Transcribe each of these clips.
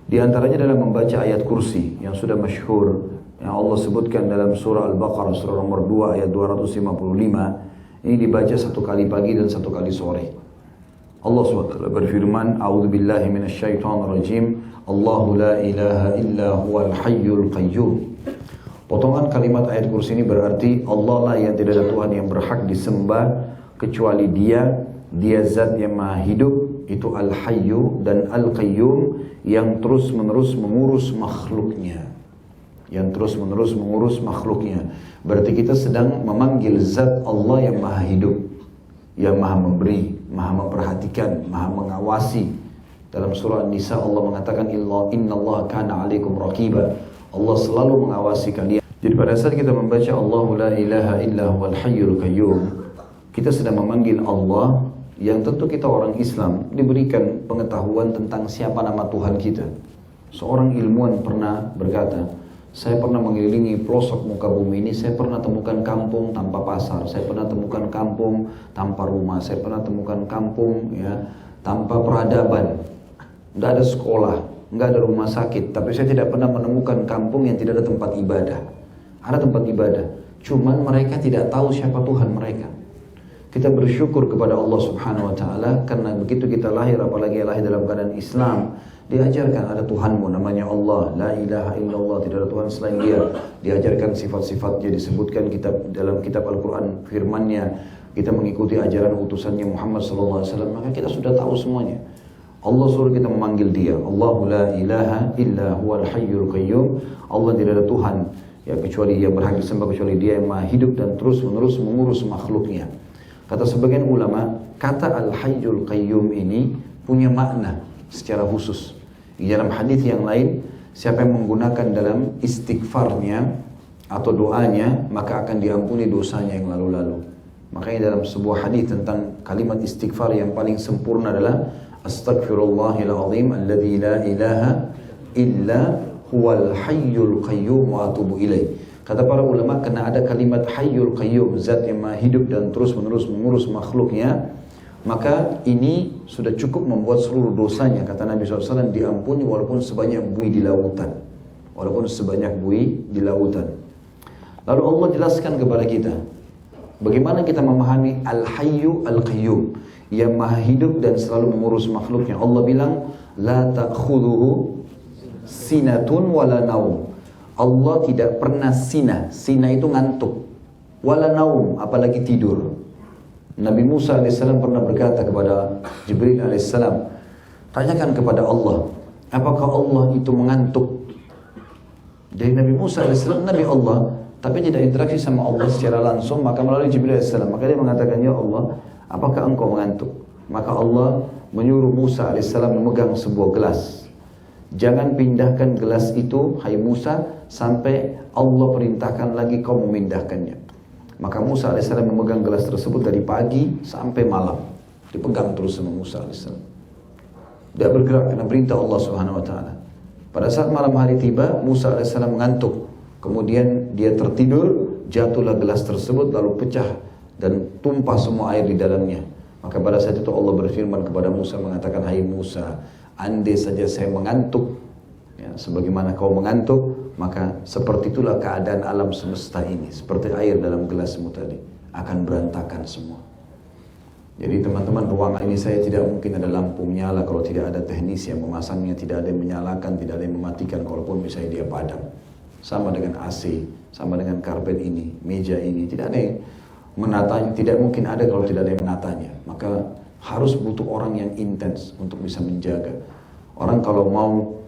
Di antaranya adalah membaca ayat kursi yang sudah masyhur, yang Allah sebutkan dalam surah Al-Baqarah surah nomor 2 ayat 255. Ini dibaca satu kali pagi dan satu kali sore. Allah SWT berfirman, A'udzubillahi minasyaitonirrajim, Allahu la ilaha illa huwal hayyul qayyum. Potongan kalimat ayat kursi ini berarti Allah lah yang tidak ada Tuhan yang berhak disembah kecuali Dia zat yang maha hidup, itu Al-Hayyu, dan Al-Qayyum yang terus menerus mengurus makhluknya. Berarti kita sedang memanggil zat Allah yang maha hidup, yang maha memberi, maha memperhatikan, maha mengawasi. Dalam surah An-Nisa Allah mengatakan, Inna Allah kana alaikum raqiba. Allah selalu mengawasi kalian. Jadi pada saat kita membaca Allahu la ilaha illa huwal hayyul qayyum, kita sedang memanggil Allah yang tentu kita orang Islam diberikan pengetahuan tentang siapa nama Tuhan kita. Seorang ilmuwan pernah berkata, saya pernah mengelilingi pelosok muka bumi ini, saya pernah temukan kampung tanpa pasar, saya pernah temukan kampung tanpa rumah, saya pernah temukan kampung tanpa peradaban, tidak ada sekolah, nggak ada rumah sakit, tapi saya tidak pernah menemukan kampung yang tidak ada tempat ibadah. Ada tempat ibadah, cuman mereka tidak tahu siapa Tuhan mereka. Kita bersyukur kepada Allah Subhanahu Wa Taala karena begitu kita lahir, apalagi lahir dalam keadaan Islam, diajarkan ada Tuhanmu namanya Allah, la ilaha illallah, tidak ada Tuhan selain Dia. Diajarkan sifat-sifatnya, disebutkan dalam kitab Al-Quran firman-Nya. Kita mengikuti ajaran utusannya Muhammad SAW, maka kita sudah tahu semuanya. Allah suruh kita memanggil Dia, Allahu la ilaha illa huwal hayyul qayyum. Allah tidak ada Tuhan ya kecuali yang berhak disembah kecuali Dia yang maha hidup dan terus menerus mengurus makhluknya. Kata sebagian ulama, kata al-hayyul qayyum ini punya makna secara khusus. Di dalam hadis yang lain, siapa yang menggunakan dalam istighfarnya atau doanya, maka akan diampuni dosanya yang lalu-lalu. Makanya dalam sebuah hadis tentang kalimat istighfar yang paling sempurna adalah Astaghfirullahil azim alladzi la ilaha illa huwal hayyul qayyum wa atubu ilaih. Kata para ulama, karena ada kalimat hayyul qayyum, zat yang maha hidup dan terus menerus mengurus makhluknya, maka ini sudah cukup membuat seluruh dosanya, kata Nabi SAW, diampuni walaupun sebanyak buih di lautan. Lalu Allah jelaskan kepada kita bagaimana kita memahami al-hayyu al-qayyum, yang maha hidup dan selalu mengurus makhluknya. Allah bilang, la ta'khudhuhu sinatun wala naum. Allah tidak pernah sina itu ngantuk, wala naum, apalagi tidur. Nabi Musa AS pernah berkata kepada Jibril AS, tanyakan kepada Allah, apakah Allah itu mengantuk? Dari Nabi Musa AS, Nabi Allah, tapi tidak interaksi sama Allah secara langsung, maka melalui Jibril AS. Maka dia mengatakan, ya Allah, apakah engkau mengantuk? Maka Allah menyuruh Musa AS memegang sebuah gelas. Jangan pindahkan gelas itu, hai Musa, sampai Allah perintahkan lagi kau memindahkannya. Maka Musa AS memegang gelas tersebut dari pagi sampai malam. Dipegang terus sama Musa AS. Dia bergerak karena perintah Allah Subhanahu Wa Taala. Pada saat malam hari tiba, Musa AS mengantuk. Kemudian dia tertidur, jatuhlah gelas tersebut lalu pecah dan tumpah semua air di dalamnya. Maka pada saat itu Allah berfirman kepada Musa mengatakan, hai Musa, andai saja saya mengantuk, ya, sebagaimana kau mengantuk, maka seperti itulah keadaan alam semesta ini. Seperti air dalam gelasmu tadi, akan berantakan semua. Jadi teman-teman, ruangan ini saya tidak mungkin ada lampu menyala kalau tidak ada teknisi yang memasangnya, tidak ada yang menyalakan, tidak ada yang mematikan, kalaupun misalnya dia padam. Sama dengan AC, sama dengan karpet ini, meja ini, tidak ada yang menatanya, tidak mungkin ada kalau tidak ada yang menatanya. Maka harus butuh orang yang intens untuk bisa menjaga. Orang kalau mau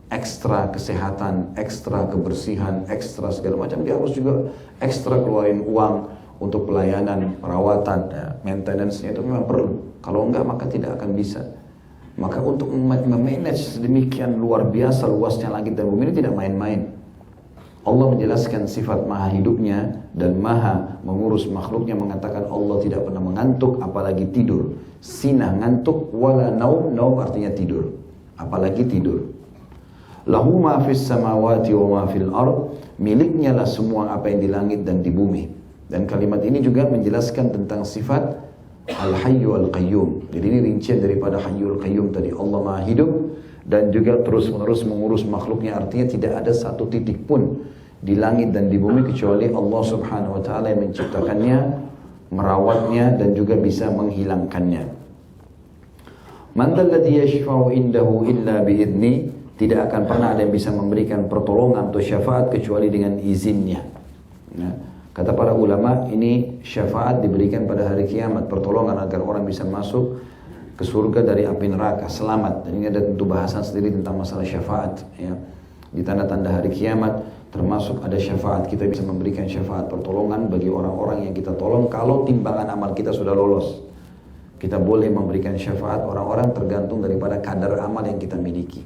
ekstra kesehatan, ekstra kebersihan, ekstra segala macam, dia harus juga ekstra keluarin uang untuk pelayanan, perawatan, ya, maintenance-nya itu memang perlu. Kalau enggak maka tidak akan bisa. Maka untuk memanage sedemikian luar biasa luasnya langit dan bumi ini tidak main-main. Allah menjelaskan sifat maha hidupnya dan maha mengurus makhluknya, mengatakan Allah tidak pernah mengantuk apalagi tidur. Sinah ngantuk, wala naum, naum artinya tidur, apalagi tidur. Lahu ma fis samawati wa ma fil ard, miliknya lah semua apa yang di langit dan di bumi. Dan kalimat ini juga menjelaskan tentang sifat al-hayyu al-qayyum. Jadi ini rincian daripada hayyul qayyum tadi. Allah maha hidup dan juga terus-menerus mengurus makhluknya. Artinya tidak ada satu titik pun di langit dan di bumi kecuali Allah Subhanahu wa taala yang menciptakannya, merawatnya dan juga bisa menghilangkannya. Man dzalladzi yashfa'u indahu illa bi'idzni, tidak akan pernah ada yang bisa memberikan pertolongan atau syafaat kecuali dengan izinnya. Nah, kata para ulama, ini syafaat diberikan pada hari kiamat, pertolongan agar orang bisa masuk ke surga dari api neraka, selamat. Dan ini ada tentu bahasan sendiri tentang masalah syafaat, ya. Di tanda-tanda hari kiamat termasuk ada syafaat. Kita bisa memberikan syafaat pertolongan bagi orang-orang yang kita tolong kalau timbangan amal kita sudah lolos. Kita boleh memberikan syafaat orang-orang tergantung daripada kadar amal yang kita miliki.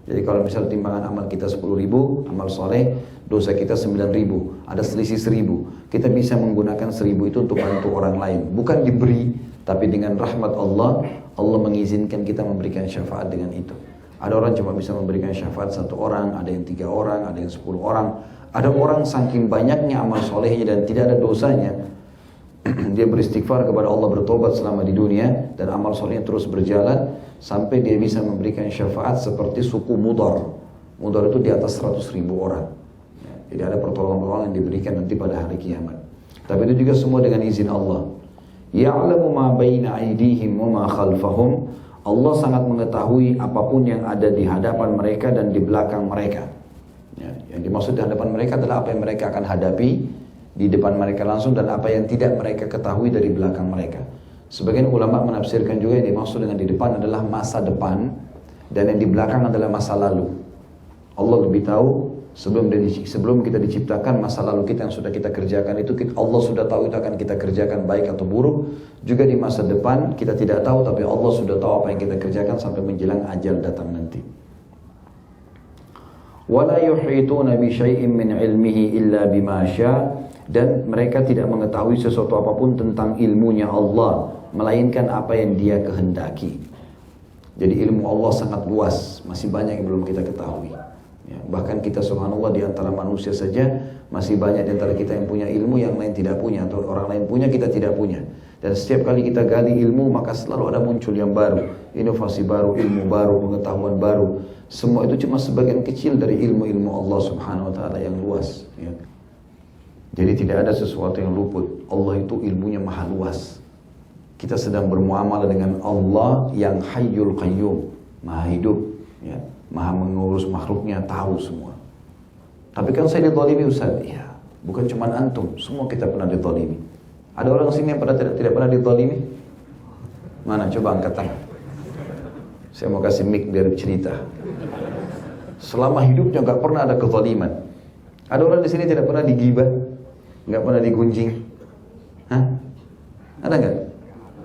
Jadi kalau misal timbangan amal kita 10.000, amal soleh, dosa kita 9.000, ada selisih 1.000. Kita bisa menggunakan 1.000 itu untuk bantu orang lain. Bukan diberi, tapi dengan rahmat Allah, Allah mengizinkan kita memberikan syafaat dengan itu. Ada orang cuma bisa memberikan syafaat 1 orang, ada yang 3 orang, ada yang 10 orang. Ada orang saking banyaknya amal solehnya dan tidak ada dosanya, dia beristighfar kepada Allah, bertobat selama di dunia, dan amal solehnya terus berjalan sampai dia bisa memberikan syafaat seperti suku Mudar. Mudar itu di atas 100.000 orang. Jadi ada pertolongan-pertolongan yang diberikan nanti pada hari kiamat. Tapi itu juga semua dengan izin Allah. Ya'lamu ma baina aydihim wa ma khalfahum. Allah sangat mengetahui apapun yang ada di hadapan mereka dan di belakang mereka. Ya, yang dimaksud di hadapan mereka adalah apa yang mereka akan hadapi di depan mereka langsung dan apa yang tidak mereka ketahui dari belakang mereka. Sebagian ulama menafsirkan juga yang dimaksud dengan di depan adalah masa depan dan yang di belakang adalah masa lalu. Allah lebih tahu sebelum kita diciptakan, masa lalu kita yang sudah kita kerjakan itu Allah sudah tahu itu akan kita kerjakan baik atau buruk. Juga di masa depan kita tidak tahu, tapi Allah sudah tahu apa yang kita kerjakan sampai menjelang ajal datang nanti. Wala yuhituna bi syai'in min ilmihi illa bima syaa, dan mereka tidak mengetahui sesuatu apapun tentang ilmunya Allah melainkan apa yang Dia kehendaki. Jadi ilmu Allah sangat luas, masih banyak yang belum kita ketahui. Ya, bahkan kita subhanallah di antara manusia saja masih banyak di antara kita yang punya ilmu yang lain tidak punya, atau orang lain punya kita tidak punya. Dan setiap kali kita gali ilmu maka selalu ada muncul yang baru, inovasi baru, ilmu baru, pengetahuan baru. Semua itu cuma sebagian kecil dari ilmu-ilmu Allah Subhanahu wa taala yang luas, ya. Jadi tidak ada sesuatu yang luput. Allah itu ilmunya maha luas. Kita sedang bermuamalah dengan Allah yang Hayyul Qayyum, maha hidup, ya, maha mengurus makhluknya, tahu semua. Tapi kan saya dizalimi Ustaz. Ya, bukan cuma antum, semua kita pernah dizalimi. Ada orang sini yang tidak pernah dizalimi? Mana? Coba angkat tangan. Saya mau kasih mic biar cerita. Selama hidupnya gak pernah ada kezaliman. Ada orang di sini tidak pernah digibah, gak pernah digunjing. Hah? Ada gak?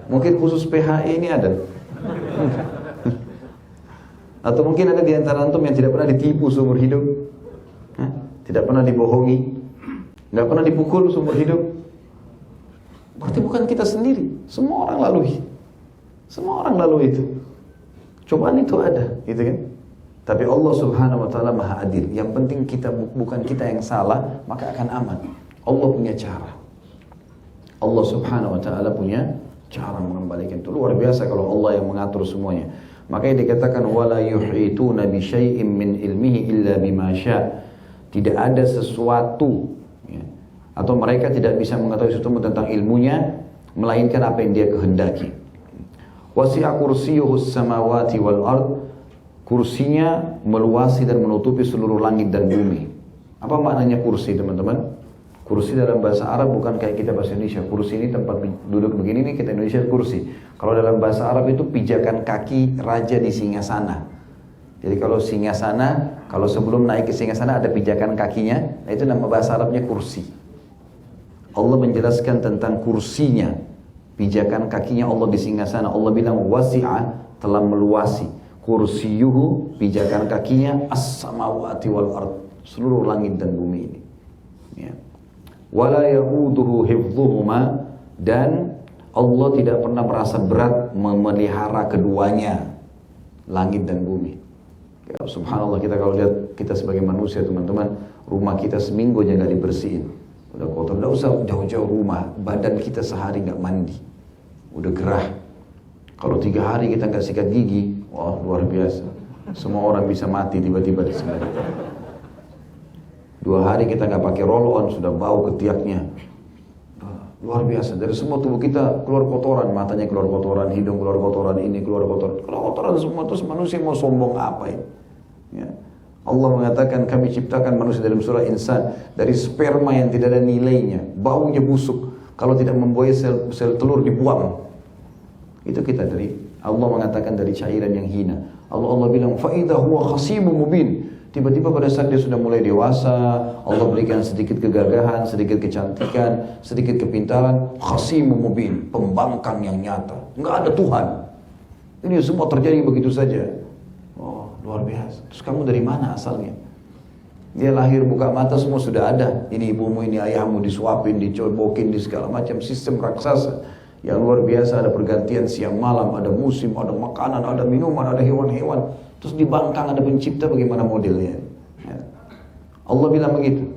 Mungkin khusus PHI ini ada. Atau mungkin ada di antara antum yang tidak pernah ditipu seumur hidup. Hah? Tidak pernah dibohongi, gak pernah dipukul seumur hidup. Berarti bukan kita sendiri. Semua orang lalui. Semua orang lalui itu. Cobaan itu ada, gitu kan? Tapi Allah Subhanahu wa taala Maha Adil. Yang penting kita bukan kita yang salah, maka akan aman. Allah punya cara. Allah Subhanahu wa taala punya cara mengembalikan. Itu luar biasa kalau Allah yang mengatur semuanya. Makanya dikatakan wala yuhituna bi syai'in min ilmihi illa bima syaa. Tidak ada sesuatu, ya, atau mereka tidak bisa mengetahui sesuatu tentang ilmunya melainkan apa yang Dia kehendaki. Wasi'a kursiyyuhus samawati wal ard. Kursinya meluasi dan menutupi seluruh langit dan bumi. Apa maknanya kursi, teman-teman? Kursi dalam bahasa Arab bukan kayak kita bahasa Indonesia. Kursi ini tempat duduk begini nih, kita Indonesia kursi. Kalau dalam bahasa Arab itu pijakan kaki raja di singgasana. Jadi kalau singgasana, kalau sebelum naik ke singgasana ada pijakan kakinya, nah itu nama bahasa Arabnya kursi. Allah menjelaskan tentang kursinya, pijakan kakinya Allah di singgasana. Allah bilang wasi'a, telah meluasi. Kursiyuhu, pijakan kakinya, as-samawati wal ard, seluruh langit dan bumi ini. Ya. Wala ya'uduhu hifdhuhuma, dan Allah tidak pernah merasa berat memelihara keduanya, langit dan bumi. Ya, subhanallah, kita kalau lihat kita sebagai manusia, teman-teman, rumah kita seminggu aja nggak dibersihin, udah kotor. Udah usah jauh-jauh rumah, badan kita sehari nggak mandi, udah gerah. Kalau 3 hari kita nggak sikat gigi, wah luar biasa. Semua orang bisa mati tiba-tiba di sana. 2 hari kita nggak pakai roll on sudah bau ketiaknya. Luar biasa. Dari semua tubuh kita keluar kotoran, matanya keluar kotoran, hidung keluar kotoran, ini keluar kotoran. Keluar kotoran semua, terus manusia mau sombong apa ini? Ya. Allah mengatakan kami ciptakan manusia dalam surah Insan dari sperma yang tidak ada nilainya, baunya busuk. Kalau tidak membuai sel telur dibuang. Itu kita dari Allah mengatakan dari cairan yang hina. Allah bilang faida huwa khasimun mubin. Tiba-tiba pada saat dia sudah mulai dewasa, Allah berikan sedikit kegagahan, sedikit kecantikan, sedikit kepintaran, khasimun mubin, pembangkang yang nyata. Enggak ada Tuhan. Ini semua terjadi begitu saja. Oh, luar biasa. Terus kamu dari mana asalnya? Dia lahir buka mata semua sudah ada. Ini ibumu, ini ayahmu, disuapin, dicobokin, di segala macam sistem raksasa yang luar biasa. Ada pergantian siang malam, ada musim, ada makanan, ada minuman, ada hewan-hewan. Terus di bangkang ada pencipta, bagaimana modelnya? Ya. Allah bilang begitu.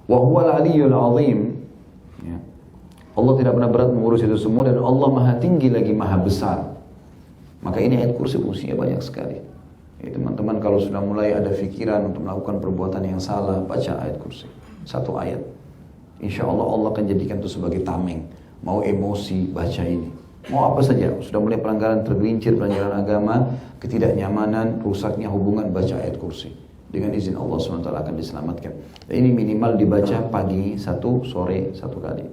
Wa huwal aliyyul azim. Ya. Allah tidak pernah berat mengurus itu semua dan Allah maha tinggi lagi maha besar. Maka ini ayat kursi fungsinya banyak sekali. Ya, teman-teman kalau sudah mulai ada pikiran untuk melakukan perbuatan yang salah, baca ayat kursi. 1 ayat. Insya Allah Allah akan jadikan itu sebagai tameng. Mau emosi, baca ini. Mau apa saja, sudah mulai pelanggaran tergelincir, pelanggaran agama, ketidaknyamanan, rusaknya hubungan, baca ayat kursi. Dengan izin Allah SWT akan diselamatkan. Dan ini minimal dibaca pagi 1, sore 1 kali.